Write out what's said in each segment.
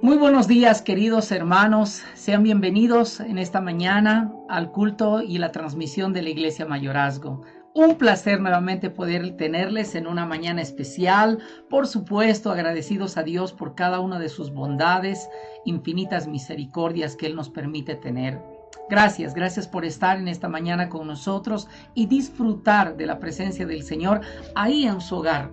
Muy buenos días, queridos hermanos. Sean bienvenidos en esta mañana al culto y la transmisión de la Iglesia Mayorazgo. Un placer nuevamente poder tenerles en una mañana especial. Por supuesto, agradecidos a Dios por cada una de sus bondades, infinitas misericordias que Él nos permite tener. Gracias por estar en esta mañana con nosotros y disfrutar de la presencia del Señor ahí en su hogar.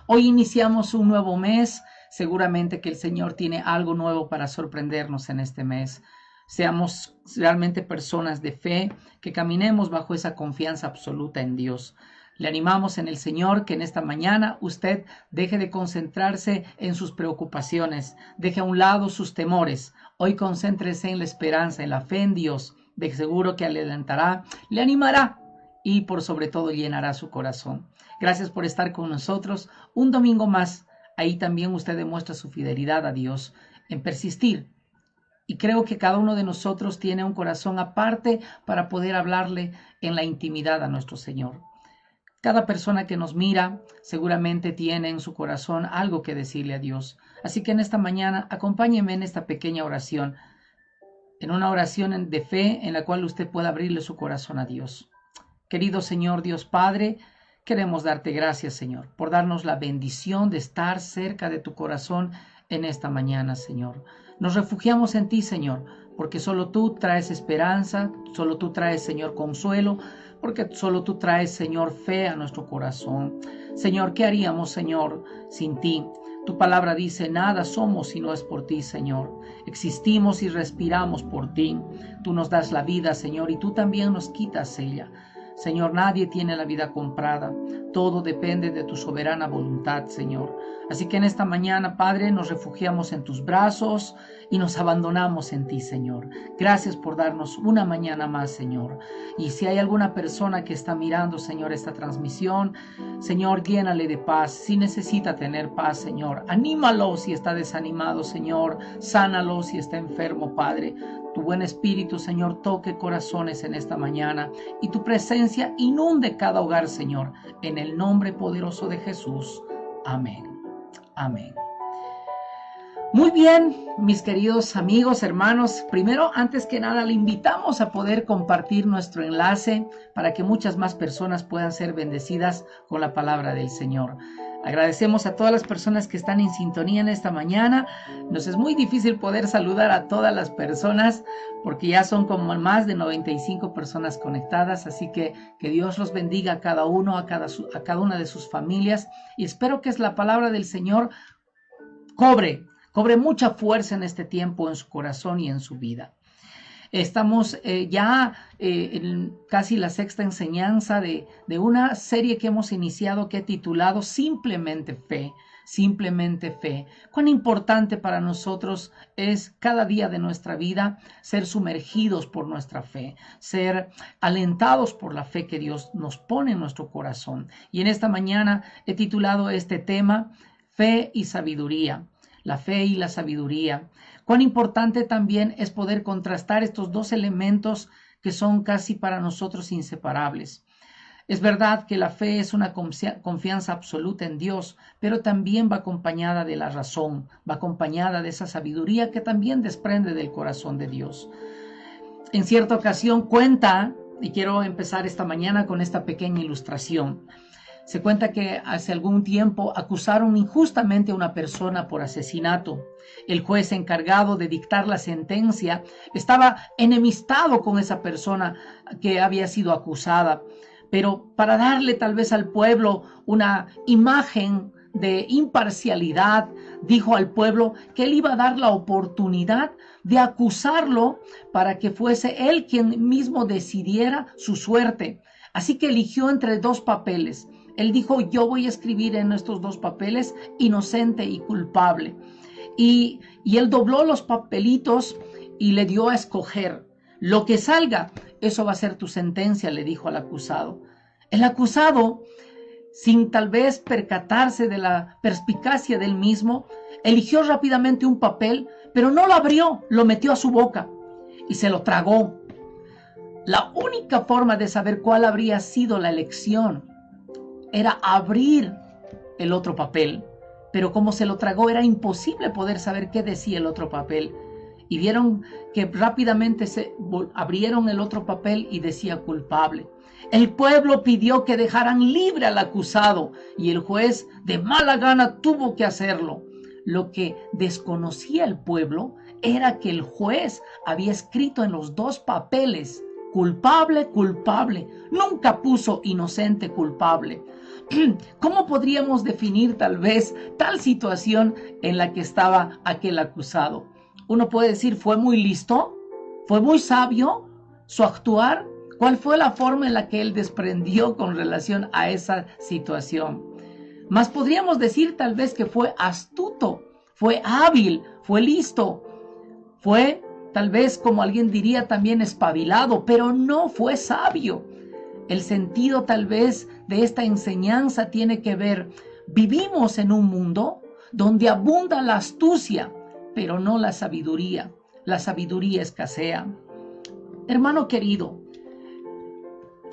Hoy iniciamos un nuevo mes. Seguramente que el Señor tiene algo nuevo para sorprendernos en este mes. Seamos realmente personas de fe, que caminemos bajo esa confianza absoluta en Dios. Le animamos en el Señor que en esta mañana usted deje de concentrarse en sus preocupaciones, deje a un lado sus temores. Hoy concéntrese en la esperanza, en la fe en Dios. De seguro que le alentará, le animará y por sobre todo llenará su corazón. Gracias por estar con nosotros un domingo más. Ahí también usted demuestra su fidelidad a Dios en persistir. Y creo que cada uno de nosotros tiene un corazón aparte para poder hablarle en la intimidad a nuestro Señor. Cada persona que nos mira seguramente tiene en su corazón algo que decirle a Dios. Así que en esta mañana acompáñeme en esta pequeña oración, en una oración de fe en la cual usted pueda abrirle su corazón a Dios. Querido Señor Dios Padre, queremos darte gracias, Señor, por darnos la bendición de estar cerca de tu corazón en esta mañana, Señor. Nos refugiamos en ti, Señor, porque solo tú traes esperanza, solo tú traes, Señor, consuelo, porque solo tú traes, Señor, fe a nuestro corazón. Señor, ¿qué haríamos, Señor, sin ti? Tu palabra dice, nada somos si no es por ti, Señor. Existimos y respiramos por ti. Tú nos das la vida, Señor, y tú también nos quitas ella. Señor, nadie tiene la vida comprada. Todo depende de tu soberana voluntad, Señor. Así que en esta mañana, Padre, nos refugiamos en tus brazos y nos abandonamos en ti, Señor. Gracias por darnos una mañana más, Señor. Y si hay alguna persona que está mirando, Señor, esta transmisión, Señor, llénale de paz. Si necesita tener paz, Señor, anímalo si está desanimado, Señor. Sánalo si está enfermo, Padre. Tu buen espíritu, Señor, toque corazones en esta mañana y tu presencia inunde cada hogar, Señor, en el nombre poderoso de Jesús. Amén. Amén. Muy bien, mis queridos amigos, hermanos, primero, antes que nada, le invitamos a poder compartir nuestro enlace para que muchas más personas puedan ser bendecidas con la palabra del Señor. Agradecemos a todas las personas que están en sintonía en esta mañana. Nos es muy difícil poder saludar a todas las personas porque ya son como más de 95 personas conectadas, así que Dios los bendiga a cada uno, a cada una de sus familias, y espero que la palabra del Señor cobre mucha fuerza en este tiempo en su corazón y en su vida. Estamos en casi la sexta enseñanza de una serie que hemos iniciado que he titulado Simplemente Fe. Simplemente fe. Cuán importante para nosotros es cada día de nuestra vida ser sumergidos por nuestra fe, ser alentados por la fe que Dios nos pone en nuestro corazón. Y en esta mañana he titulado este tema Fe y Sabiduría. La fe y la sabiduría. Cuán importante también es poder contrastar estos dos elementos que son casi para nosotros inseparables. Es verdad que la fe es una confianza absoluta en Dios, pero también va acompañada de la razón, va acompañada de esa sabiduría que también desprende del corazón de Dios. En cierta ocasión cuenta, y quiero empezar esta mañana con esta pequeña ilustración. Se cuenta que hace algún tiempo acusaron injustamente a una persona por asesinato. El juez encargado de dictar la sentencia estaba enemistado con esa persona que había sido acusada, pero para darle tal vez al pueblo una imagen de imparcialidad, dijo al pueblo que él iba a dar la oportunidad de acusarlo para que fuese él quien mismo decidiera su suerte. Así que eligió entre dos papeles. Él dijo, yo voy a escribir en estos dos papeles inocente y culpable. Y él dobló los papelitos y le dio a escoger. Lo que salga, eso va a ser tu sentencia, le dijo al acusado. El acusado, sin tal vez percatarse de la perspicacia del mismo, eligió rápidamente un papel, pero no lo abrió, lo metió a su boca y se lo tragó. La única forma de saber cuál habría sido la elección era abrir el otro papel pero como se lo tragó era imposible poder saber qué decía el otro papel. Y vieron que rápidamente se abrieron el otro papel y decía culpable. El pueblo pidió que dejaran libre al acusado y el juez de mala gana tuvo que hacerlo. Lo que desconocía el pueblo era que el juez había escrito en los dos papeles culpable, culpable. Nunca puso inocente, culpable. ¿Cómo podríamos definir tal vez tal situación en la que estaba aquel acusado? Uno puede decir, ¿fue muy listo? ¿Fue muy sabio su actuar? ¿Cuál fue la forma en la que él desprendió con relación a esa situación? Más podríamos decir tal vez que fue astuto, fue hábil, fue listo, fue tal vez, como alguien diría, también espabilado, pero no fue sabio. El sentido tal vez de esta enseñanza tiene que ver, vivimos en un mundo donde abunda la astucia, pero no la sabiduría. La sabiduría escasea. Hermano querido,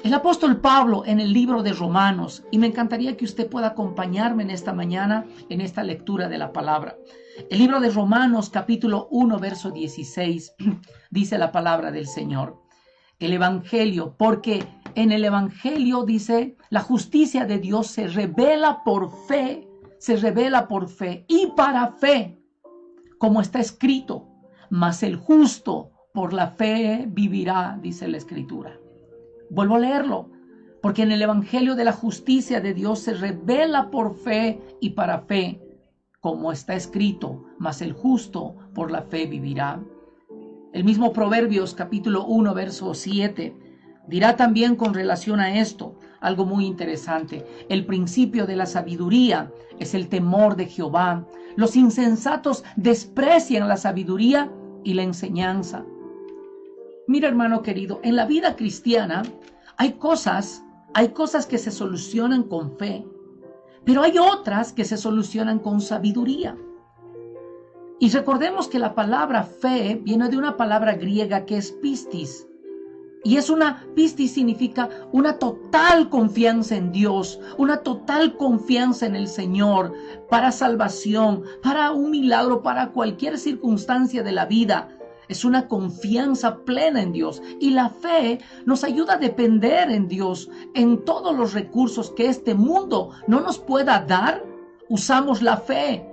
el apóstol Pablo en el libro de Romanos, y me encantaría que usted pueda acompañarme en esta mañana en esta lectura de la palabra. El libro de Romanos capítulo 1 verso 16 dice la palabra del Señor. El evangelio, porque en el evangelio dice, la justicia de Dios se revela por fe y para fe, como está escrito, mas el justo por la fe vivirá, dice la escritura. Vuelvo a leerlo, porque en el evangelio de la justicia de Dios se revela por fe y para fe, como está escrito, mas el justo por la fe vivirá. El mismo Proverbios capítulo 1 verso 7 dirá también con relación a esto algo muy interesante. El principio de la sabiduría es el temor de Jehová. Los insensatos desprecian la sabiduría y la enseñanza. Mira, hermano querido, en la vida cristiana hay cosas que se solucionan con fe, pero hay otras que se solucionan con sabiduría. Y recordemos que la palabra fe viene de una palabra griega que es pistis. Y pistis significa una total confianza en Dios, una total confianza en el Señor para salvación, para un milagro, para cualquier circunstancia de la vida. Es una confianza plena en Dios. Y la fe nos ayuda a depender en Dios en todos los recursos que este mundo no nos pueda dar. Usamos la fe.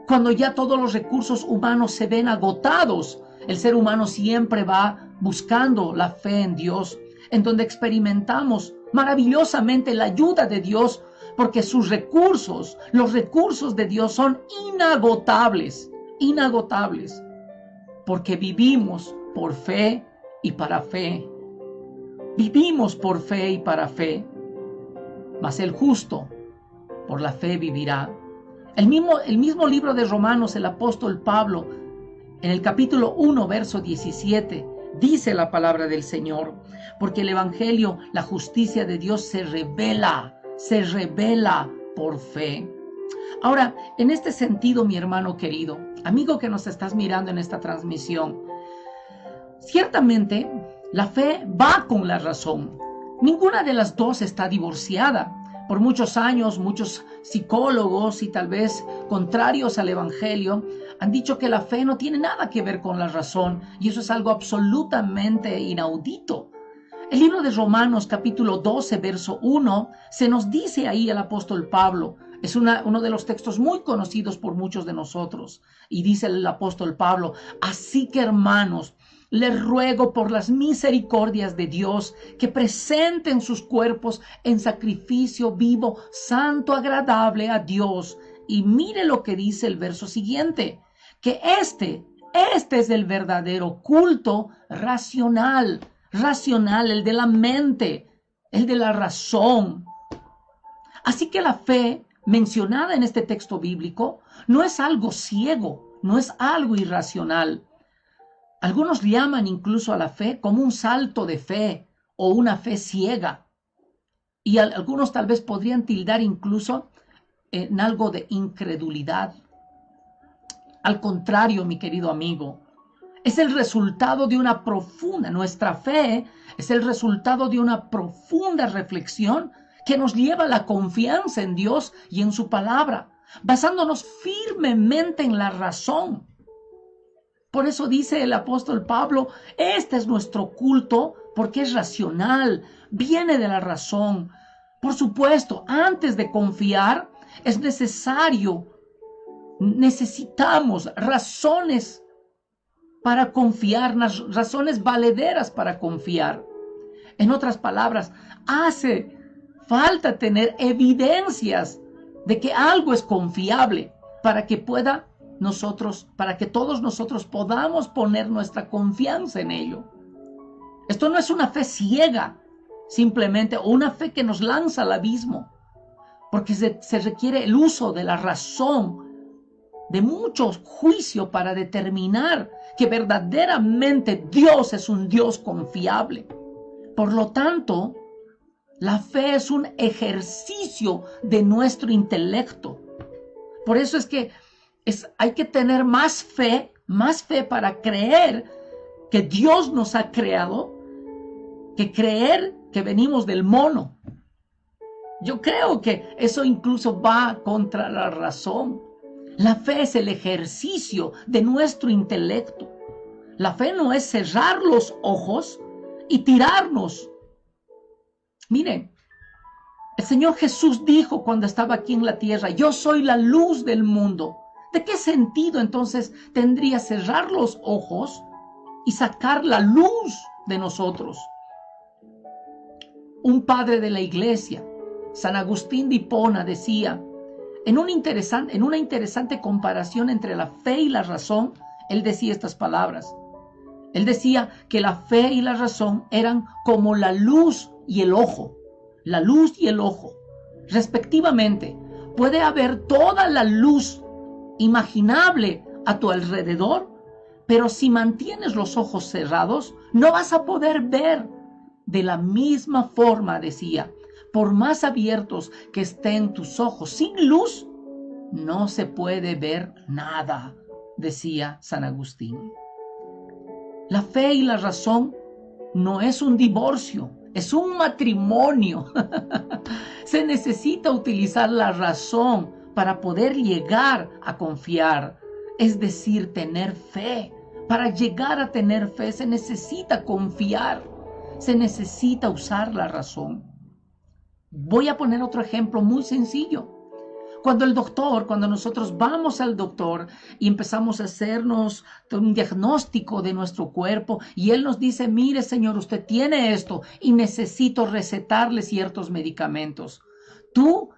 Cuando ya todos los recursos humanos se ven agotados, el ser humano siempre va buscando la fe en Dios, en donde experimentamos maravillosamente la ayuda de Dios, porque sus recursos, los recursos de Dios son inagotables, inagotables, porque vivimos por fe y para fe. Vivimos por fe y para fe, mas el justo por la fe vivirá. El mismo libro de Romanos, el apóstol Pablo, en el capítulo 1, verso 17, dice la palabra del Señor, porque el evangelio, la justicia de Dios se revela por fe. Ahora, en este sentido, mi hermano querido, amigo que nos estás mirando en esta transmisión, ciertamente la fe va con la razón. Ninguna de las dos está divorciada. Por muchos años, muchos psicólogos y tal vez contrarios al evangelio han dicho que la fe no tiene nada que ver con la razón, y eso es algo absolutamente inaudito. El libro de Romanos capítulo 12 verso 1 se nos dice ahí el apóstol Pablo, es uno de los textos muy conocidos por muchos de nosotros, y dice el apóstol Pablo, así que hermanos, les ruego por las misericordias de Dios que presenten sus cuerpos en sacrificio vivo, santo, agradable a Dios. Y mire lo que dice el verso siguiente, que este es el verdadero culto racional, el de la mente, el de la razón. Así que la fe mencionada en este texto bíblico no es algo ciego, no es algo irracional. Algunos llaman incluso a la fe como un salto de fe o una fe ciega. Y algunos tal vez podrían tildar incluso en algo de incredulidad. Al contrario, mi querido amigo, es el resultado de nuestra fe es el resultado de una profunda reflexión que nos lleva a la confianza en Dios y en su palabra. basándonos firmemente en la razón. Por eso dice el apóstol Pablo, este es nuestro culto porque es racional, viene de la razón. Por supuesto, antes de confiar es necesitamos razones para confiar, razones valederas para confiar. En otras palabras, hace falta tener evidencias de que algo es confiable para que todos nosotros podamos poner nuestra confianza en ello. Esto no es una fe ciega, simplemente, o una fe que nos lanza al abismo, porque se requiere el uso de la razón, de mucho juicio para determinar que verdaderamente Dios es un Dios confiable. Por lo tanto, la fe es un ejercicio de nuestro intelecto. Por eso es que hay que tener más fe para creer que Dios nos ha creado, que creer que venimos del mono. Yo creo que eso incluso va contra la razón. La fe es el ejercicio de nuestro intelecto. La fe no es cerrar los ojos y tirarnos. Miren, el Señor Jesús dijo cuando estaba aquí en la tierra, yo soy la luz del mundo. ¿De qué sentido entonces tendría cerrar los ojos y sacar la luz de nosotros? Un padre de la iglesia, San Agustín de Hipona, decía, en una interesante comparación entre la fe y la razón, él decía estas palabras. Él decía que la fe y la razón eran como la luz y el ojo, respectivamente. Puede haber toda la luz imaginable a tu alrededor, pero si mantienes los ojos cerrados, no vas a poder ver. De la misma forma, decía, por más abiertos que estén tus ojos sin luz, no se puede ver nada, decía San Agustín. La fe y la razón no es un divorcio, es un matrimonio. Se necesita utilizar la razón para poder llegar a confiar, es decir, tener fe. Para llegar a tener fe se necesita confiar, se necesita usar la razón. Voy a poner otro ejemplo muy sencillo. Cuando nosotros vamos al doctor y empezamos a hacernos un diagnóstico de nuestro cuerpo y él nos dice, mire señor, usted tiene esto y necesito recetarle ciertos medicamentos. Tú,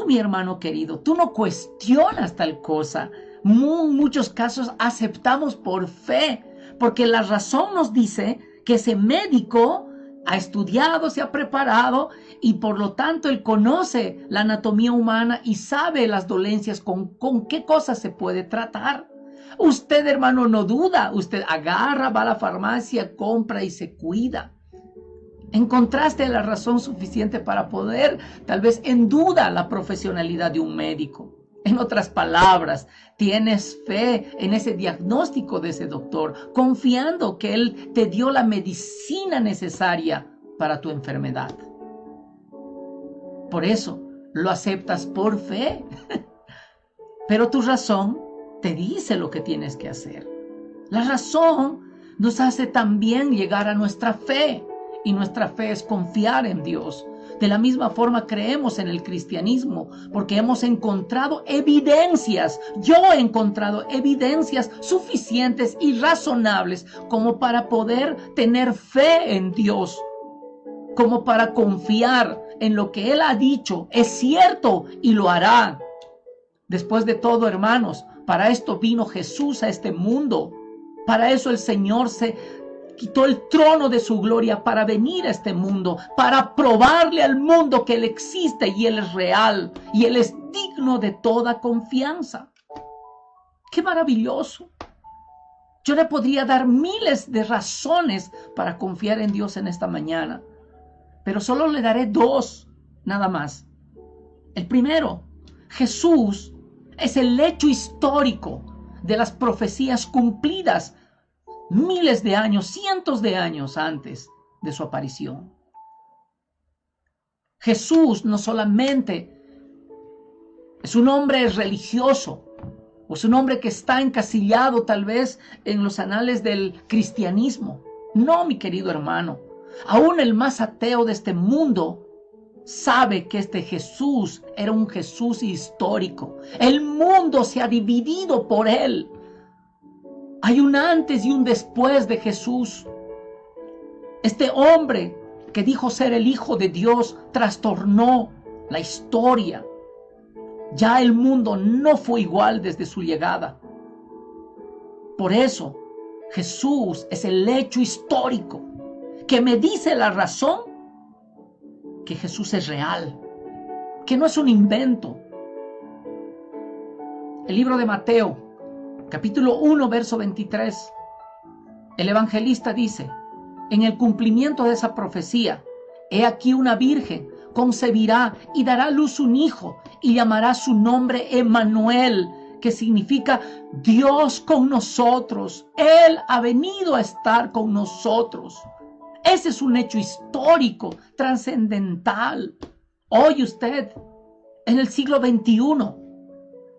mi hermano querido, tú no cuestionas tal cosa. En muchos casos aceptamos por fe, porque la razón nos dice que ese médico ha estudiado, se ha preparado y por lo tanto él conoce la anatomía humana y sabe las dolencias con qué cosas se puede tratar. Usted, hermano, no duda, usted agarra, va a la farmacia, compra y se cuida. Encontraste la razón suficiente para poder, tal vez en duda, la profesionalidad de un médico. En otras palabras, tienes fe en ese diagnóstico de ese doctor, confiando que él te dio la medicina necesaria para tu enfermedad. Por eso lo aceptas por fe. Pero tu razón te dice lo que tienes que hacer. La razón nos hace también llegar a nuestra fe, y nuestra fe es confiar en Dios. De la misma forma creemos en el cristianismo porque hemos encontrado evidencias. Yo he encontrado evidencias suficientes y razonables como para poder tener fe en Dios, como para confiar en lo que Él ha dicho. Es cierto y lo hará. Después de todo, hermanos, para esto vino Jesús a este mundo. Para eso el Señor se quitó el trono de su gloria para venir a este mundo, para probarle al mundo que Él existe y Él es real y Él es digno de toda confianza. ¡Qué maravilloso! Yo le podría dar miles de razones para confiar en Dios en esta mañana, pero solo le daré dos, nada más. El primero, Jesús es el hecho histórico de las profecías cumplidas miles de años, cientos de años antes de su aparición. Jesús no solamente Es un hombre religioso, o es un hombre que está encasillado tal vez en los anales del cristianismo. No, mi querido hermano, aún el más ateo de este mundo sabe que este Jesús era un Jesús histórico. El mundo se ha dividido por él. Hay un antes y un después de Jesús. Este hombre que dijo ser el Hijo de Dios trastornó la historia. Ya el mundo no fue igual desde su llegada. Por eso, Jesús es el hecho histórico que me dice la razón que Jesús es real, que no es un invento. El libro de Mateo, capítulo 1, verso 23, el evangelista dice: en el cumplimiento de esa profecía, he aquí una virgen concebirá y dará a luz un hijo y llamará su nombre Emmanuel, que significa Dios con nosotros. Él ha venido a estar con nosotros. Ese es un hecho histórico, trascendental. Hoy usted, en el siglo XXI,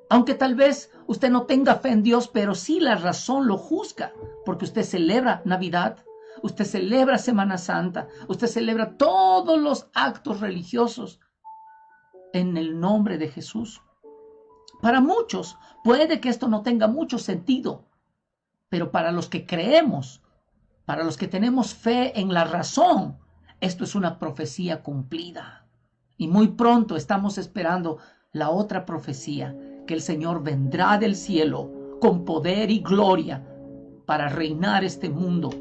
aunque tal vez usted no tenga fe en Dios, pero sí la razón lo juzga, porque usted celebra Navidad, usted celebra Semana Santa, usted celebra todos los actos religiosos en el nombre de Jesús. Para muchos puede que esto no tenga mucho sentido, pero para los que creemos, para los que tenemos fe en la razón, esto es una profecía cumplida. Y muy pronto estamos esperando la otra profecía, que el Señor vendrá del cielo con poder y gloria para reinar este mundo.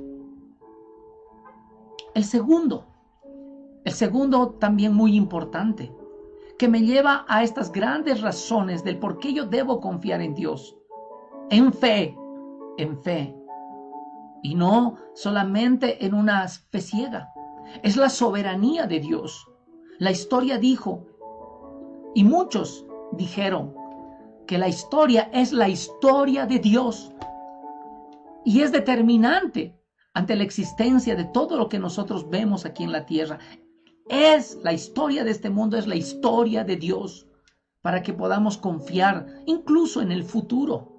El segundo también muy importante, que me lleva a estas grandes razones del por qué yo debo confiar en Dios. En fe, y no solamente en una fe ciega. Es la soberanía de Dios. La historia dijo, y muchos dijeron, que la historia es la historia de Dios y es determinante ante la existencia de todo lo que nosotros vemos aquí en la tierra. Es la historia de este mundo, es la historia de Dios, para que podamos confiar incluso en el futuro.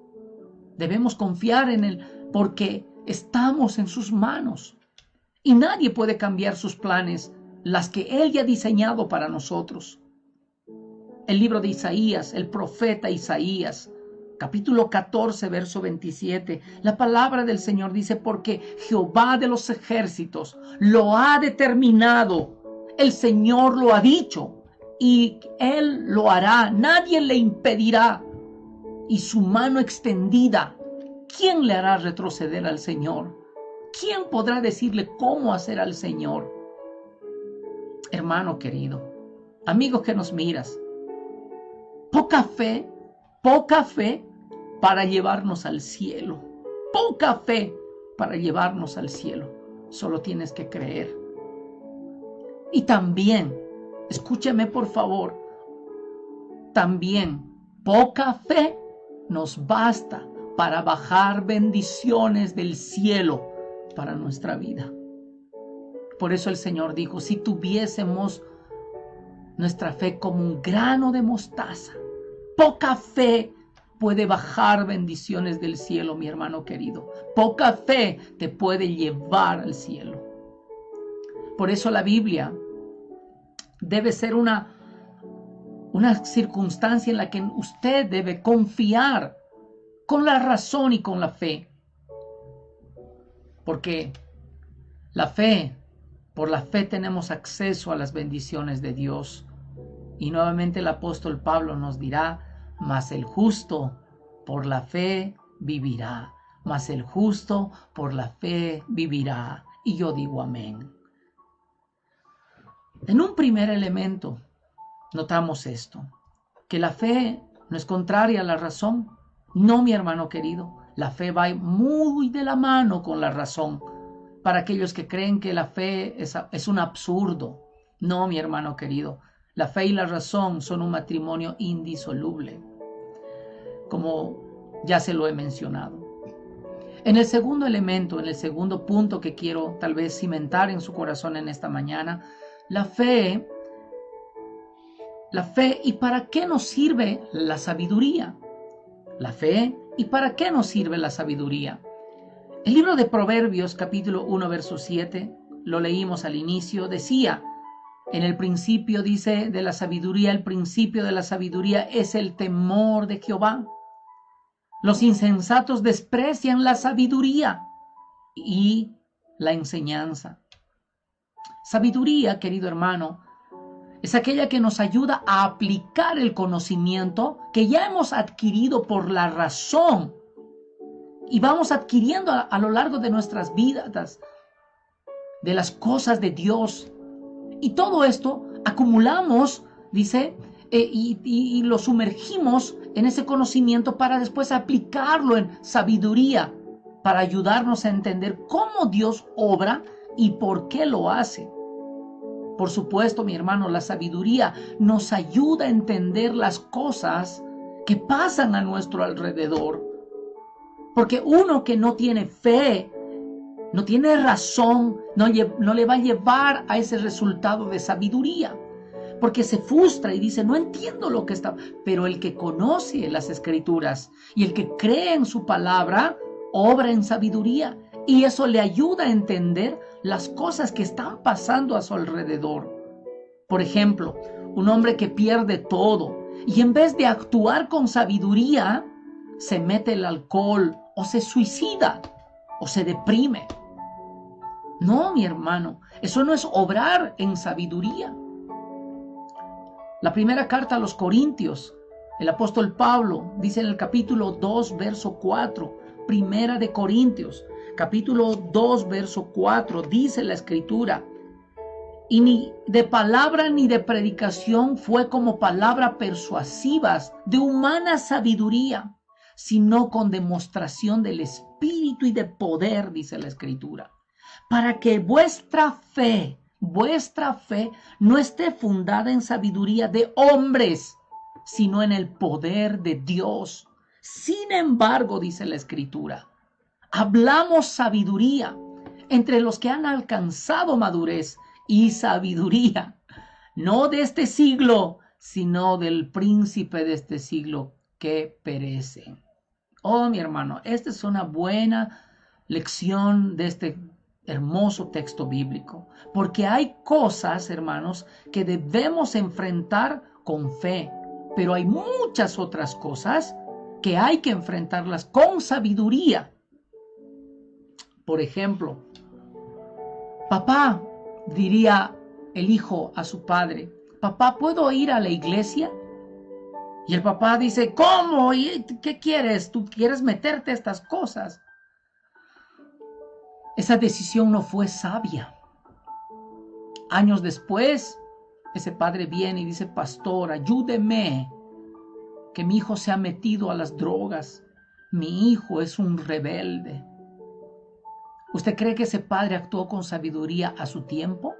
Debemos confiar en Él porque estamos en sus manos y nadie puede cambiar sus planes, las que Él ya ha diseñado para nosotros. El libro de Isaías, el profeta Isaías, capítulo 14, verso 27, la palabra del Señor dice: porque Jehová de los ejércitos lo ha determinado, el Señor lo ha dicho, y Él lo hará, nadie le impedirá. Y su mano extendida, ¿quién le hará retroceder al Señor? ¿Quién podrá decirle cómo hacer al Señor? Hermano querido, amigo que nos miras, poca fe para llevarnos al cielo. Poca fe para llevarnos al cielo. Solo tienes que creer. Y también, escúchame por favor, también poca fe nos basta para bajar bendiciones del cielo para nuestra vida. Por eso el Señor dijo: si tuviésemos nuestra fe como un grano de mostaza, poca fe puede bajar bendiciones del cielo, mi hermano querido. Poca fe te puede llevar al cielo. Por eso la Biblia debe ser una circunstancia en la que usted debe confiar con la razón y con la fe. Porque por la fe tenemos acceso a las bendiciones de Dios. Y nuevamente el apóstol Pablo nos dirá: mas el justo por la fe vivirá. Mas el justo por la fe vivirá. Y yo digo amén. En un primer elemento notamos esto, que la fe no es contraria a la razón. No, mi hermano querido, la fe va muy de la mano con la razón. Para aquellos que creen que la fe es un absurdo. No, mi hermano querido, la fe y la razón son un matrimonio indisoluble, como ya se lo he mencionado. En el segundo elemento, en el segundo punto que quiero tal vez cimentar en su corazón en esta mañana, la fe La fe, ¿y para qué nos sirve la sabiduría? La fe, ¿y para qué nos sirve la sabiduría? El libro de Proverbios, capítulo 1, verso 7, lo leímos al inicio, decía, en el principio, dice, de la sabiduría, el principio de la sabiduría es el temor de Jehová. Los insensatos desprecian la sabiduría y la enseñanza. Sabiduría, querido hermano, es aquella que nos ayuda a aplicar el conocimiento que ya hemos adquirido por la razón y vamos adquiriendo a lo largo de nuestras vidas, de las cosas de Dios. Y todo esto acumulamos, dice, y lo sumergimos en ese conocimiento para después aplicarlo en sabiduría, para ayudarnos a entender cómo Dios obra y por qué lo hace. Por supuesto, mi hermano, la sabiduría nos ayuda a entender las cosas que pasan a nuestro alrededor. Porque uno que no tiene fe, no tiene razón, no le va a llevar a ese resultado de sabiduría. Porque se frustra y dice, no entiendo lo que está. Pero el que conoce las Escrituras y el que cree en su palabra, obra en sabiduría. Y eso le ayuda a entender las cosas que están pasando a su alrededor. Por ejemplo, un hombre que pierde todo y en vez de actuar con sabiduría, se mete el alcohol o se suicida o se deprime. No, mi hermano, eso no es obrar en sabiduría. La primera carta a los Corintios, el apóstol Pablo dice en el capítulo 2, verso 4, primera de Corintios, capítulo 2, verso 4, dice la Escritura, y ni de palabra ni de predicación fue como palabra persuasivas de humana sabiduría, sino con demostración del Espíritu y de poder, dice la Escritura, para que vuestra fe no esté fundada en sabiduría de hombres, sino en el poder de Dios. Sin embargo, dice la Escritura, hablamos sabiduría entre los que han alcanzado madurez y sabiduría, no de este siglo, sino del príncipe de este siglo que perece. Oh, mi hermano, esta es una buena lección de este hermoso texto bíblico, porque hay cosas, hermanos, que debemos enfrentar con fe, pero hay muchas otras cosas que hay que enfrentarlas con sabiduría. Por ejemplo, papá, diría el hijo a su padre, papá, ¿puedo ir a la iglesia? Y el papá dice, ¿cómo? ¿Y qué quieres? ¿Tú quieres meterte a estas cosas? Esa decisión no fue sabia. Años después, ese padre viene y dice, pastor, ayúdeme, que mi hijo se ha metido a las drogas. Mi hijo es un rebelde. ¿Usted cree que ese padre actuó con sabiduría a su tiempo?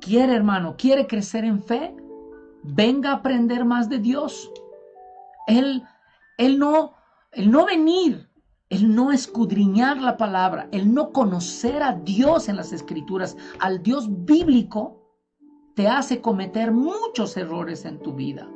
¿Quiere, hermano, quiere crecer en fe? Venga a aprender más de Dios. El no venir, el no escudriñar la palabra, el no conocer a Dios en las Escrituras, al Dios bíblico, te hace cometer muchos errores en tu vida.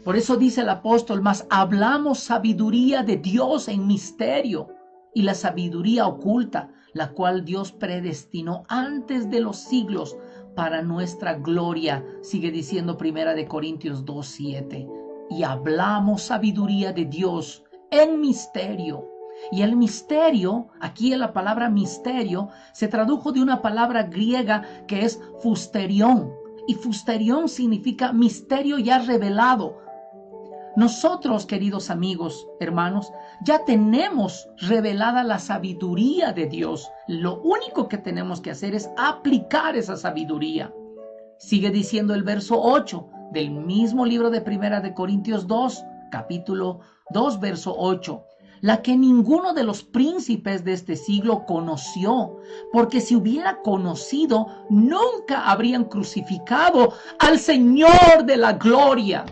Por eso dice el apóstol, mas hablamos sabiduría de Dios en misterio y la sabiduría oculta, la cual Dios predestinó antes de los siglos para nuestra gloria. Sigue diciendo 1 Corintios 2:7. Y hablamos sabiduría de Dios en misterio. Y el misterio, aquí en la palabra misterio, se tradujo de una palabra griega que es fusterión. Y fusterión significa misterio ya revelado. Nosotros, queridos amigos, hermanos, ya tenemos revelada la sabiduría de Dios. Lo único que tenemos que hacer es aplicar esa sabiduría. Sigue diciendo el verso 8 del mismo libro de 1 Corintios 2, capítulo 2, verso 8. La que ninguno de los príncipes de este siglo conoció, porque si hubiera conocido, nunca habrían crucificado al Señor de la gloria.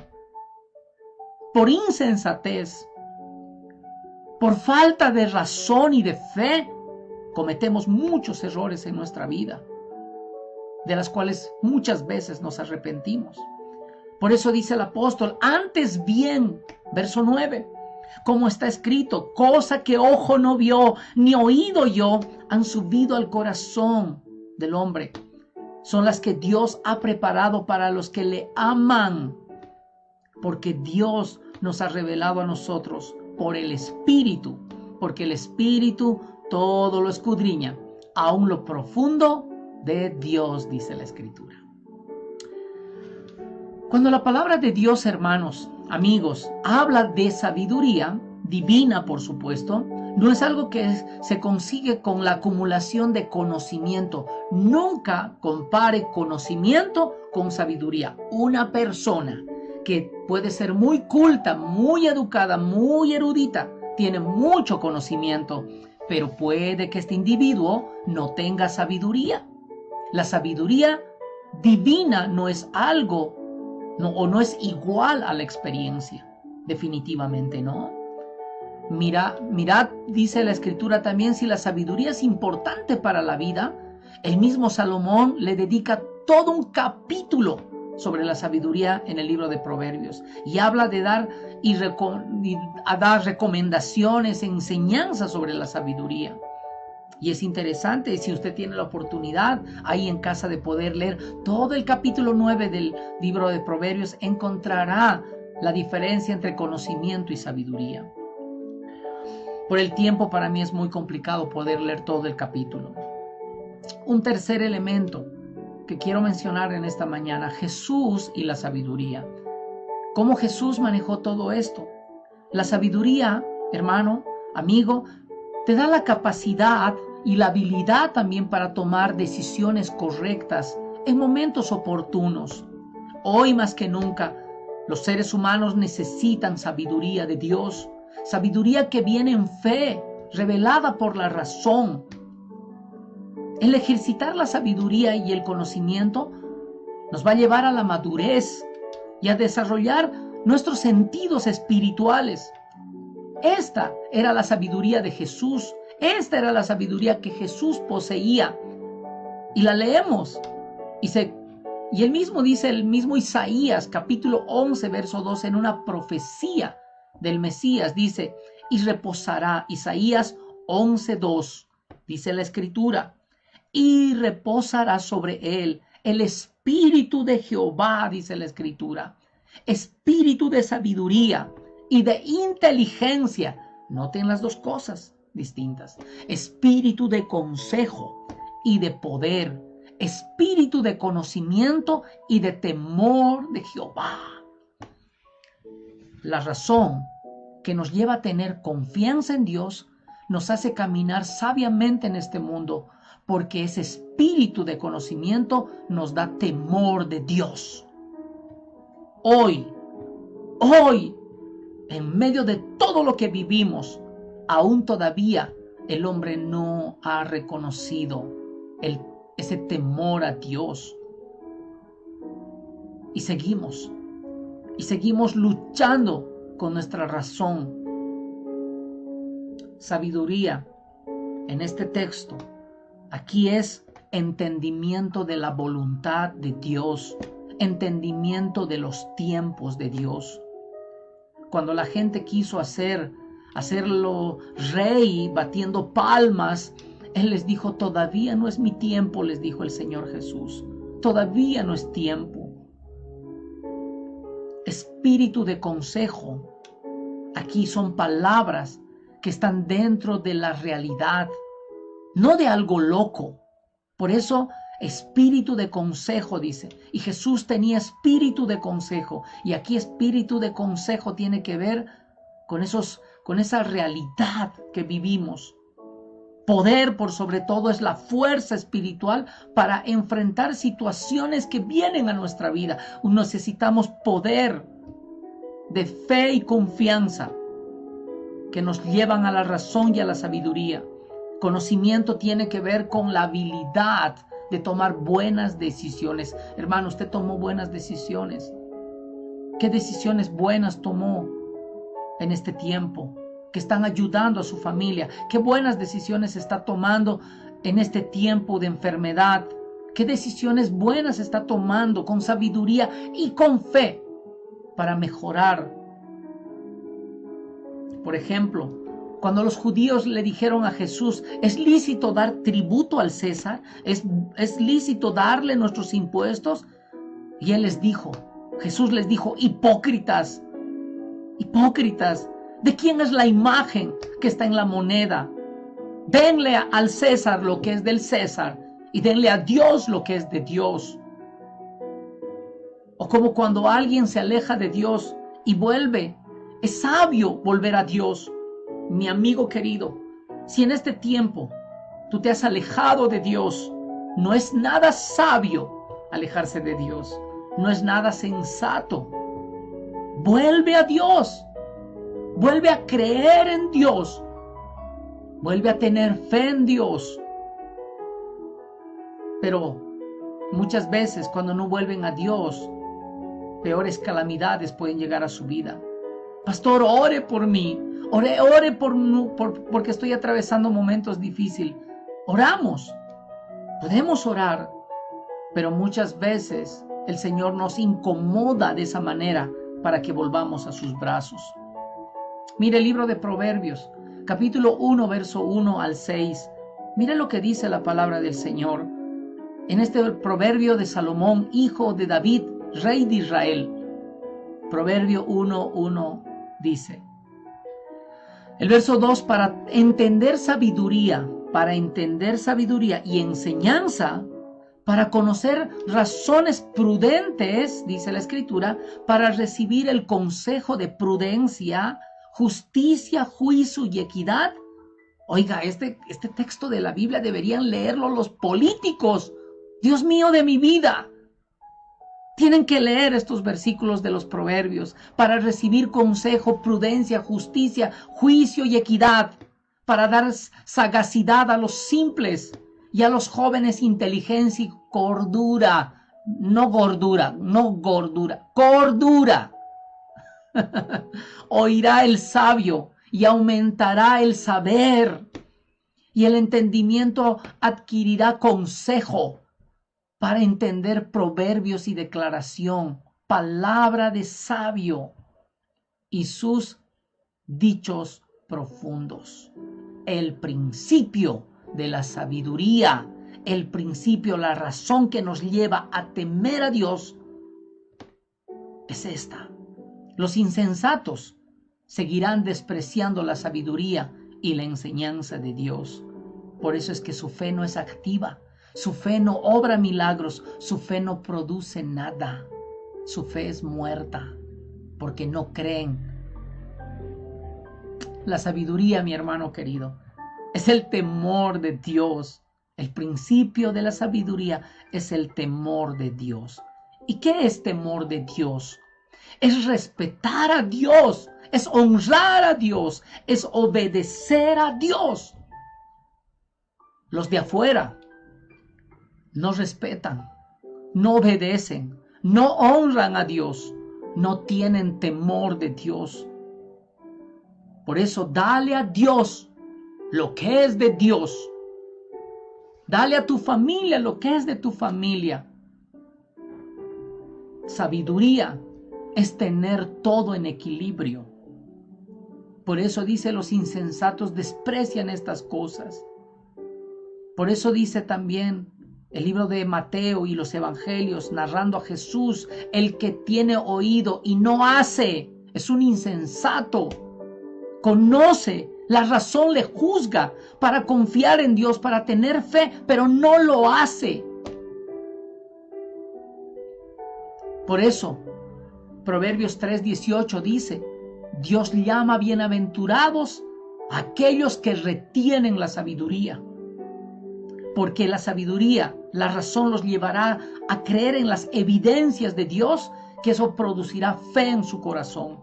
Por insensatez, por falta de razón y de fe, cometemos muchos errores en nuestra vida. de las cuales muchas veces nos arrepentimos. Por eso dice el apóstol, antes bien, verso 9, como está escrito, cosa que ojo no vio, ni oído yo, han subido al corazón del hombre. Son las que Dios ha preparado para los que le aman, porque Dios nos ha revelado a nosotros por el Espíritu, porque el Espíritu todo lo escudriña, aún lo profundo de Dios, dice la Escritura. Cuando la palabra de Dios, hermanos, amigos, habla de sabiduría divina, por supuesto, no es algo que se consigue con la acumulación de conocimiento. Nunca compare conocimiento con sabiduría. Una persona que puede ser muy culta, muy educada, muy erudita, tiene mucho conocimiento, pero puede que este individuo no tenga sabiduría. La sabiduría divina no es algo, no es igual a la experiencia. Definitivamente no. Mirad, dice la Escritura también, si la sabiduría es importante para la vida, el mismo Salomón le dedica todo un capítulo sobre la sabiduría en el libro de Proverbios y habla de dar recomendaciones, enseñanzas sobre la sabiduría. Y es interesante, si usted tiene la oportunidad ahí en casa de poder leer todo el capítulo 9 del libro de Proverbios, encontrará la diferencia entre conocimiento y sabiduría. Por el tiempo para mí es muy complicado poder leer todo el capítulo. Un tercer elemento que quiero mencionar en esta mañana, Jesús y la sabiduría. ¿Cómo Jesús manejó todo esto? La sabiduría, hermano, amigo, te da la capacidad y la habilidad también para tomar decisiones correctas en momentos oportunos. Hoy más que nunca, los seres humanos necesitan sabiduría de Dios, sabiduría que viene en fe, revelada por la razón. El ejercitar la sabiduría y el conocimiento nos va a llevar a la madurez y a desarrollar nuestros sentidos espirituales. Esta era la sabiduría de Jesús. Esta era la sabiduría que Jesús poseía. Y la leemos. Y él mismo dice, el mismo Isaías, capítulo 11, verso 2, en una profecía del Mesías, dice, y reposará, Isaías 11, 2, dice la Escritura, y reposará sobre él el Espíritu de Jehová, dice la Escritura, espíritu de sabiduría y de inteligencia. Noten las dos cosas distintas. Espíritu de consejo y de poder. Espíritu de conocimiento y de temor de Jehová. La razón que nos lleva a tener confianza en Dios nos hace caminar sabiamente en este mundo, porque ese espíritu de conocimiento nos da temor de Dios. Hoy, en medio de todo lo que vivimos, aún todavía el hombre no ha reconocido ese temor a Dios. Y seguimos luchando con nuestra razón. Sabiduría en este texto, aquí es entendimiento de la voluntad de Dios, entendimiento de los tiempos de Dios. Cuando la gente quiso hacerlo rey batiendo palmas, Él les dijo, todavía no es mi tiempo, les dijo el Señor Jesús. Todavía no es tiempo. Espíritu de consejo. Aquí son palabras que están dentro de la realidad, no de algo loco. Por eso, espíritu de consejo, dice. Y Jesús tenía espíritu de consejo. Y aquí espíritu de consejo tiene que ver con esa realidad que vivimos. Poder, por sobre todo, es la fuerza espiritual para enfrentar situaciones que vienen a nuestra vida. Necesitamos poder de fe y confianza que nos llevan a la razón y a la sabiduría. Conocimiento tiene que ver con la habilidad de tomar buenas decisiones. Hermano, usted tomó buenas decisiones. ¿Qué decisiones buenas tomó en este tiempo que están ayudando a su familia? ¿Qué buenas decisiones está tomando en este tiempo de enfermedad qué decisiones buenas está tomando con sabiduría y con fe para mejorar. Por ejemplo, cuando los judíos le dijeron a Jesús, ¿es lícito dar tributo al César? ¿Es lícito darle nuestros impuestos? Y él les dijo, Jesús les dijo, hipócritas, hipócritas, ¿de quién es la imagen que está en la moneda? Denle al César lo que es del César y denle a Dios lo que es de Dios. O como cuando alguien se aleja de Dios y vuelve, es sabio volver a Dios. Mi amigo querido, si en este tiempo tú te has alejado de Dios, no es nada sabio alejarse de Dios, no es nada sensato. Vuelve a Dios, vuelve a creer en Dios, vuelve a tener fe en Dios. Pero muchas veces cuando no vuelven a Dios, peores calamidades pueden llegar a su vida. Pastor, ore por mí, ore porque estoy atravesando momentos difíciles. Oramos, podemos orar, pero muchas veces el Señor nos incomoda de esa manera para que volvamos a sus brazos. Mire el libro de Proverbios, capítulo 1, verso 1 al 6. Mire lo que dice la palabra del Señor. En este proverbio de Salomón, hijo de David, rey de Israel. Proverbio 1:1 dice. El verso 2, para entender sabiduría y enseñanza, para conocer razones prudentes, dice la Escritura, para recibir el consejo de prudencia, justicia, juicio y equidad. Oiga, este texto de la Biblia deberían leerlo los políticos. Dios mío de mi vida. Tienen que leer estos versículos de los proverbios para recibir consejo, prudencia, justicia, juicio y equidad, para dar sagacidad a los simples y a los jóvenes inteligencia y cordura. No gordura, cordura. Oirá el sabio y aumentará el saber, y el entendimiento adquirirá consejo para entender proverbios y declaración, palabra de sabio y sus dichos profundos. El principio de la sabiduría, el principio, la razón que nos lleva a temer a Dios es esta. Los insensatos seguirán despreciando la sabiduría y la enseñanza de Dios. Por eso es que su fe no es activa. Su fe no obra milagros, su fe no produce nada. Su fe es muerta porque no creen. La sabiduría, mi hermano querido, es el temor de Dios. El principio de la sabiduría es el temor de Dios. ¿Y qué es temor de Dios? Es respetar a Dios, es honrar a Dios, es obedecer a Dios. Los de afuera no respetan, no obedecen, no honran a Dios, no tienen temor de Dios. Por eso, dale a Dios lo que es de Dios. Dale a tu familia lo que es de tu familia. Sabiduría es tener todo en equilibrio. Por eso dice, los insensatos desprecian estas cosas. Por eso dice también el libro de Mateo y los evangelios narrando a Jesús, el que tiene oído y no hace, es un insensato. Conoce, la razón le juzga para confiar en Dios, para tener fe, pero no lo hace. Por eso, Proverbios 3:18 dice, Dios llama bienaventurados a aquellos que retienen la sabiduría. Porque la sabiduría, la razón los llevará a creer en las evidencias de Dios, que eso producirá fe en su corazón.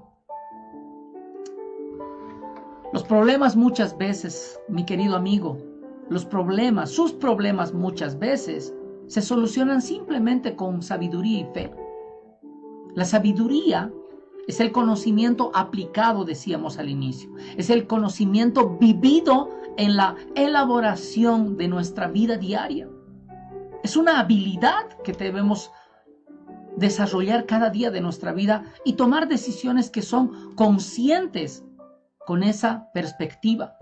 Los problemas muchas veces, mi querido amigo, sus problemas muchas veces se solucionan simplemente con sabiduría y fe. La sabiduría es el conocimiento aplicado, decíamos al inicio. Es el conocimiento vivido en la elaboración de nuestra vida diaria. Es una habilidad que debemos desarrollar cada día de nuestra vida y tomar decisiones que son conscientes con esa perspectiva.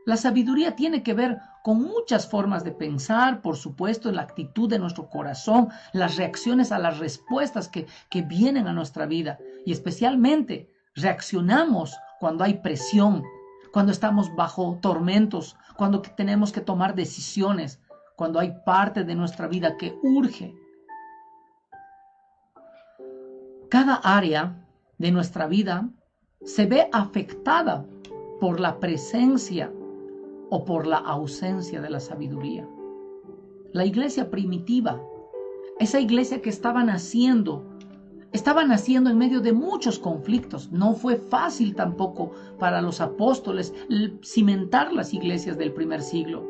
La sabiduría tiene que ver con muchas formas de pensar, por supuesto, en la actitud de nuestro corazón, las reacciones a las respuestas que vienen a nuestra vida. Y especialmente reaccionamos cuando hay presión, cuando estamos bajo tormentos, cuando tenemos que tomar decisiones, cuando hay parte de nuestra vida que urge. Cada área de nuestra vida se ve afectada por la presencia o por la ausencia de la sabiduría. La iglesia primitiva, esa iglesia que estaba naciendo en medio de muchos conflictos. No fue fácil tampoco para los apóstoles cimentar las iglesias del primer siglo.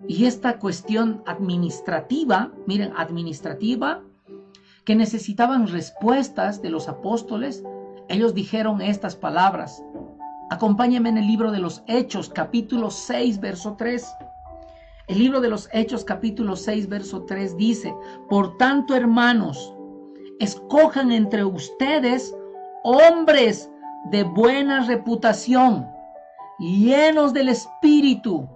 Y esta cuestión administrativa, miren, administrativa, que necesitaban respuestas de los apóstoles, ellos dijeron estas palabras. Acompáñenme en el libro de los Hechos, capítulo 6, verso 3. El libro de los Hechos, capítulo 6, verso 3 dice: por tanto, hermanos, escojan entre ustedes hombres de buena reputación, llenos del Espíritu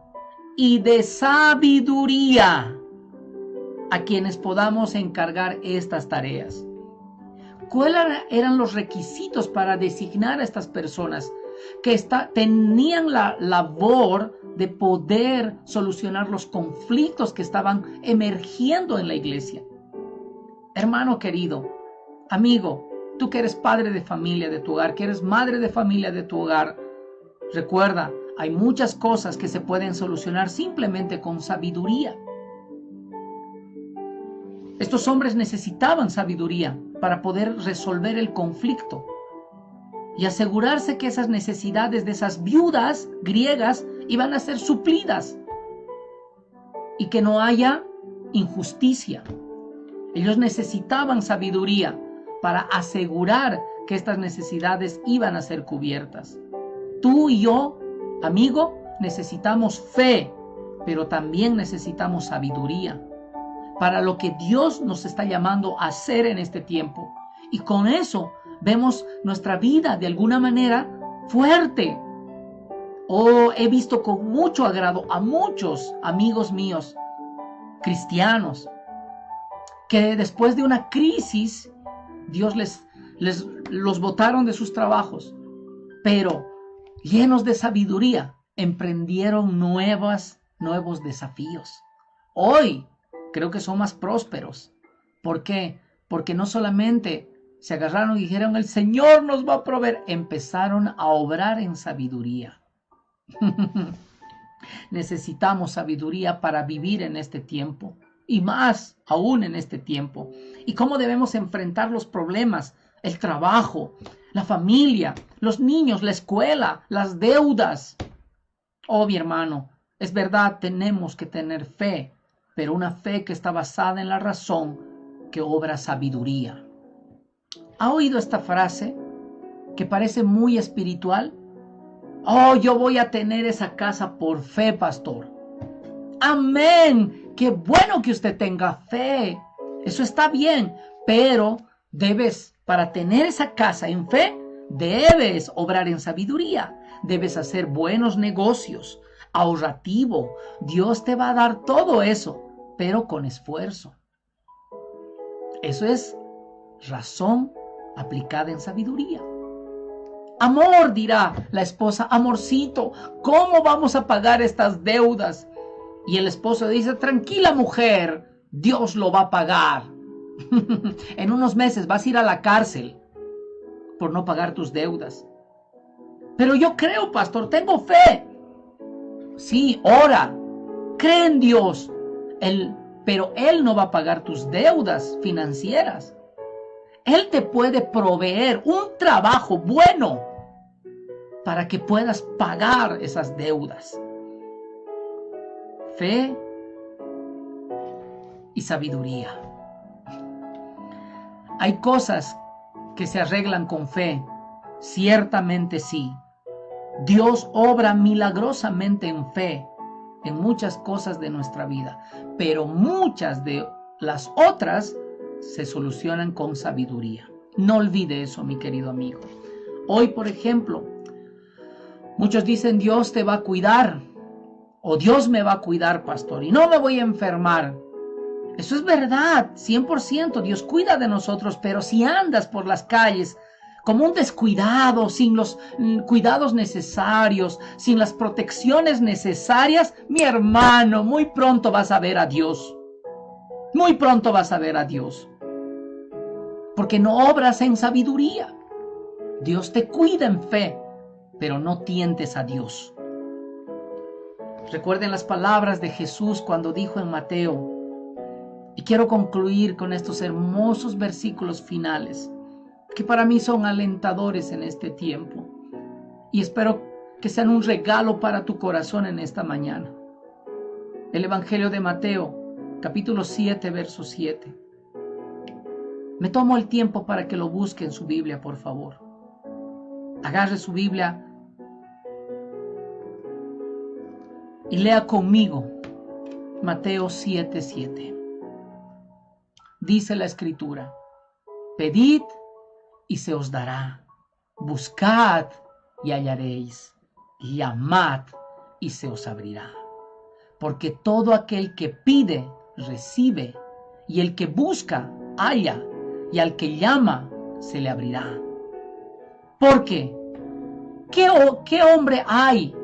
y de sabiduría, a quienes podamos encargar estas tareas. ¿Cuáles eran los requisitos para designar a estas personas que tenían la labor de poder solucionar los conflictos que estaban emergiendo en la iglesia? Hermano querido, amigo, tú que eres padre de familia de tu hogar, que eres madre de familia de tu hogar, recuerda, hay muchas cosas que se pueden solucionar simplemente con sabiduría. Estos hombres necesitaban sabiduría para poder resolver el conflicto y asegurarse que esas necesidades de esas viudas griegas iban a ser suplidas y que no haya injusticia. Ellos necesitaban sabiduría para asegurar que estas necesidades iban a ser cubiertas. Tú y yo, amigo, necesitamos fe, pero también necesitamos sabiduría para lo que Dios nos está llamando a hacer en este tiempo. Y con eso vemos nuestra vida de alguna manera fuerte. He visto con mucho agrado a muchos amigos míos, cristianos, que después de una crisis, Dios los botaron de sus trabajos, pero llenos de sabiduría, emprendieron nuevos desafíos. Hoy creo que son más prósperos. ¿Por qué? Porque no solamente se agarraron y dijeron, el Señor nos va a proveer, empezaron a obrar en sabiduría. Necesitamos sabiduría para vivir en este tiempo, y más aún en este tiempo. ¿Y cómo debemos enfrentar los problemas? El trabajo, la familia, los niños, la escuela, las deudas. Oh, mi hermano, es verdad, tenemos que tener fe, pero una fe que está basada en la razón, que obra sabiduría. ¿Ha oído esta frase que parece muy espiritual? Oh, yo voy a tener esa casa por fe, pastor. Amén. Qué bueno que usted tenga fe. Eso está bien, pero para tener esa casa en fe, debes obrar en sabiduría. Debes hacer buenos negocios, ahorrativo. Dios te va a dar todo eso, pero con esfuerzo. Eso es razón aplicada en sabiduría. Amor, dirá la esposa, amorcito, ¿cómo vamos a pagar estas deudas? Y el esposo dice, tranquila mujer, Dios lo va a pagar. En unos meses vas a ir a la cárcel por no pagar tus deudas. Pero yo creo, pastor, tengo fe. Sí, ora, cree en Dios, pero Él no va a pagar tus deudas financieras. Él te puede proveer un trabajo bueno para que puedas pagar esas deudas. Fe y sabiduría. Hay cosas que se arreglan con fe, ciertamente sí. Dios obra milagrosamente en fe en muchas cosas de nuestra vida, pero muchas de las otras se solucionan con sabiduría. No olvide eso, mi querido amigo. Hoy, por ejemplo, muchos dicen Dios te va a cuidar o Dios me va a cuidar, pastor, y no me voy a enfermar. Eso es verdad, 100%, Dios cuida de nosotros, pero si andas por las calles como un descuidado, sin los cuidados necesarios, sin las protecciones necesarias, mi hermano, muy pronto vas a ver a Dios. Muy pronto vas a ver a Dios. Porque no obras en sabiduría. Dios te cuida en fe, pero no tientes a Dios. Recuerden las palabras de Jesús cuando dijo en Mateo, y quiero concluir con estos hermosos versículos finales, que para mí son alentadores en este tiempo, y espero que sean un regalo para tu corazón en esta mañana. El Evangelio de Mateo, capítulo 7, verso 7. Me tomo el tiempo para que lo busque en su Biblia, por favor. Agarre su Biblia y lea conmigo Mateo 7, 7. Dice la Escritura, pedid y se os dará, buscad y hallaréis, llamad y se os abrirá. Porque todo aquel que pide, recibe, y el que busca, halla, y al que llama, se le abrirá. Porque, ¿qué hombre hay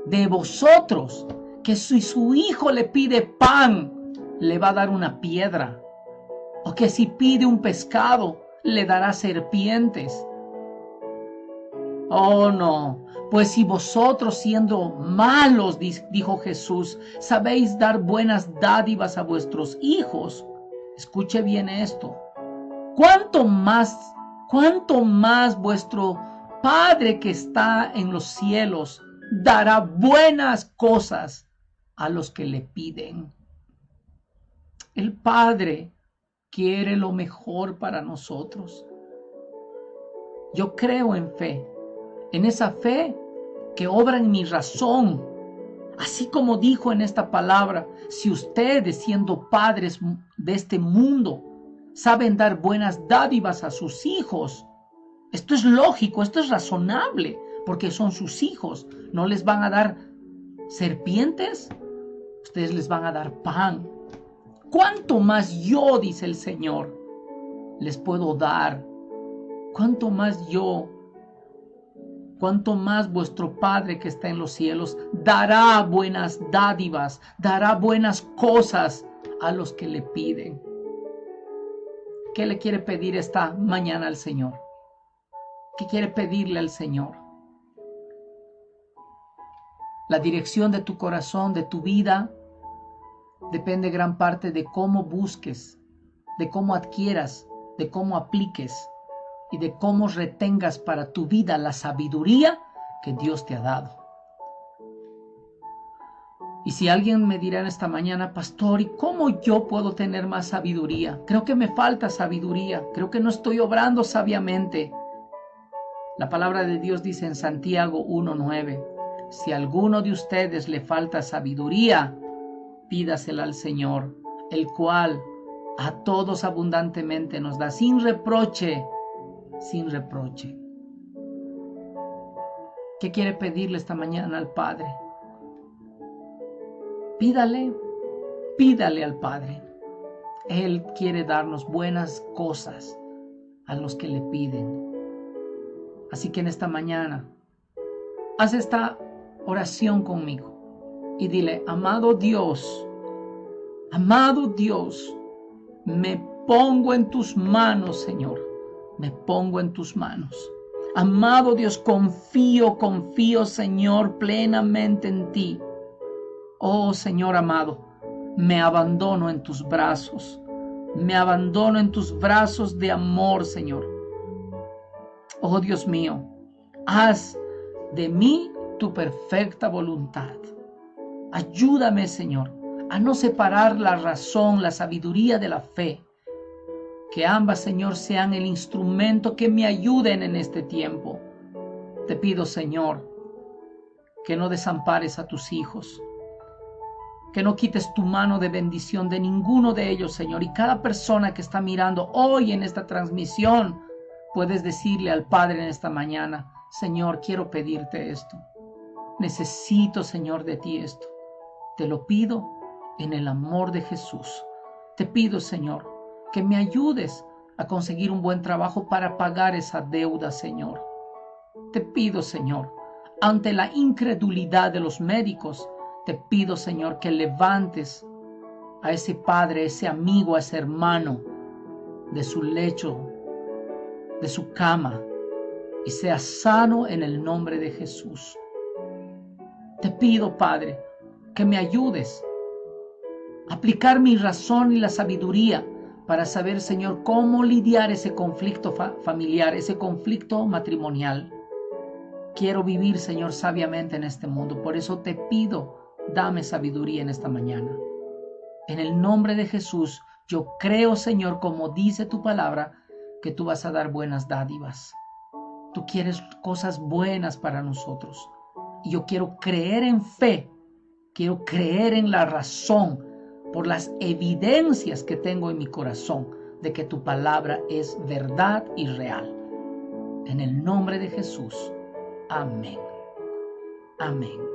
de vosotros que si su hijo le pide pan, le va a dar una piedra? ¿O que si pide un pescado, le dará serpientes? Oh, no. Pues si vosotros siendo malos, dijo Jesús, sabéis dar buenas dádivas a vuestros hijos, escuche bien esto, ¿cuánto más vuestro Padre que está en los cielos dará buenas cosas a los que le piden? El Padre quiere lo mejor para nosotros. Yo creo en fe, en esa fe que obra en mi razón. Así como dijo en esta palabra, si ustedes siendo padres de este mundo saben dar buenas dádivas a sus hijos, esto es lógico, esto es razonable, porque son sus hijos. ¿No les van a dar serpientes? Ustedes les van a dar pan. ¿Cuánto más yo, dice el Señor, les puedo dar? ¿Cuánto más yo? ¿Cuánto más vuestro Padre que está en los cielos dará buenas dádivas, dará buenas cosas a los que le piden? ¿Qué le quiere pedir esta mañana al Señor? ¿Qué quiere pedirle al Señor? La dirección de tu corazón, de tu vida, depende gran parte de cómo busques, de cómo adquieras, de cómo apliques y de cómo retengas para tu vida la sabiduría que Dios te ha dado. Y si alguien me dirá en esta mañana, pastor, ¿y cómo yo puedo tener más sabiduría? Creo que me falta sabiduría, creo que no estoy obrando sabiamente. La palabra de Dios dice en Santiago 1:9, si a alguno de ustedes le falta sabiduría, pídasela al Señor, el cual a todos abundantemente nos da sin reproche. Sin reproche. ¿Qué quiere pedirle esta mañana al Padre? Pídale al Padre. Él quiere darnos buenas cosas a los que le piden. Así que en esta mañana, haz esta oración conmigo y dile, amado Dios, me pongo en tus manos, Señor. Me pongo en tus manos. Amado Dios, confío, Señor, plenamente en ti. Oh, Señor amado, me abandono en tus brazos. Me abandono en tus brazos de amor, Señor. Oh, Dios mío, haz de mí tu perfecta voluntad. Ayúdame, Señor, a no separar la razón, la sabiduría de la fe. Que ambas, Señor, sean el instrumento que me ayuden en este tiempo. Te pido, Señor, que no desampares a tus hijos. que no quites tu mano de bendición de ninguno de ellos, Señor. Y cada persona que está mirando hoy en esta transmisión, puedes decirle al Padre en esta mañana: Señor, quiero pedirte esto. Necesito, Señor, de ti esto. Te lo pido en el amor de Jesús. Te pido, Señor, que me ayudes a conseguir un buen trabajo para pagar esa deuda, Señor. Te pido, Señor, ante la incredulidad de los médicos, te pido, Señor, que levantes a ese padre, a ese amigo, a ese hermano de su lecho, de su cama, y sea sano en el nombre de Jesús. Te pido, Padre, que me ayudes a aplicar mi razón y la sabiduría para saber, Señor, cómo lidiar ese conflicto familiar, ese conflicto matrimonial. Quiero vivir, Señor, sabiamente en este mundo. Por eso te pido, dame sabiduría en esta mañana. En el nombre de Jesús, yo creo, Señor, como dice tu palabra, que tú vas a dar buenas dádivas. Tú quieres cosas buenas para nosotros. Y yo quiero creer en fe, quiero creer en la razón, por las evidencias que tengo en mi corazón de que tu palabra es verdad y real. En el nombre de Jesús. Amén. Amén.